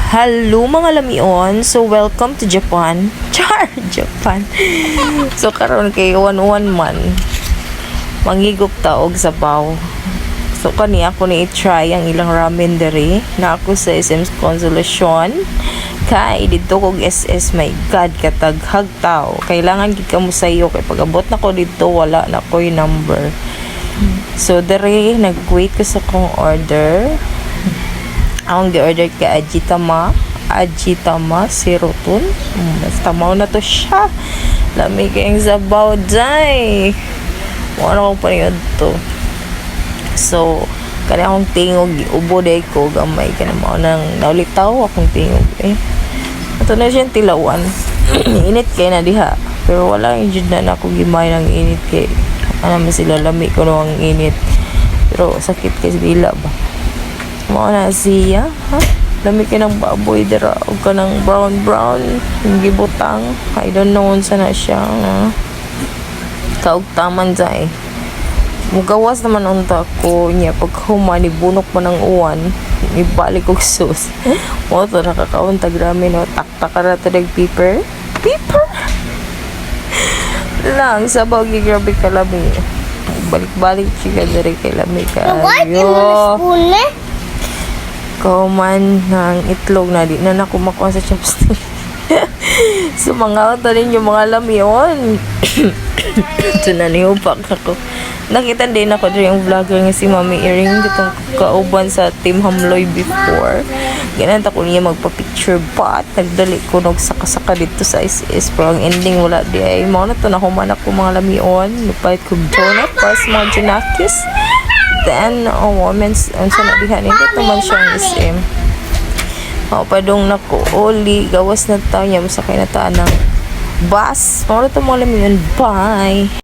Hello mga lamion. So welcome to Japan. Char, Japan. So karon kay 1-1 man. Manghigop ta og sabaw. So kani ako ni i-try ang ilang ramen dere na ako sa SM Consolacion. Kay dito kog SS, my god, kataghag tao. Kailangan gid ka mo sayo kay pag-abot na ko dito wala na ko'y number. So dere nag-wait ko sa kong order. Ang gi-order ka Ajitama Sirotun. Basta mao na to siya. Lami kayong sabaw day. Ano kong paniyod to. So, kani akong tingog, ubo day ko, gamay ka na mao nang naulitaw akong tingog eh. Ito na siyang tilawan. Init kay na diha. Pero wala yung jud na ako gimay ng init kay. Ano man sila, lami ko no ang init. Pero sakit kay dila ba. Mao na siya, ha? Lami ka ng baboy dira o ka ng brown yung gibutang. I don't know unsa na siya, ha? Kaugtaman dai. Mugawas naman unta ko niya pag humani bunok pa ng uwan, ibalik og sus. Mo to nakakaunta grami no, taktak ra to dag paper lang sabaw gi grabe ka lami. Balik-balik siya diri kay lami ka. Yo. Kauman ng itlog na di na nakumakuha sa chopstick. So mga auto rin yung mga lamyon. Ito na niupak ako. Nakita din ako din yung vlogger nga si Mami Iring ditong kauban sa Team Hamloy before. Ganun ako niya magpa-picture but nagdali ko saka dito sa SS pero ang ending wala di ay mao na to na humanak ko mga lamyon. Lupait ko donut pas mga Junakis. Then, women's, ang sanabihan nito naman siyang SM. Padong na ko, oli, gawas na tayo niya, masakay na taan ng bus. Mga ito mga lamyon, bye!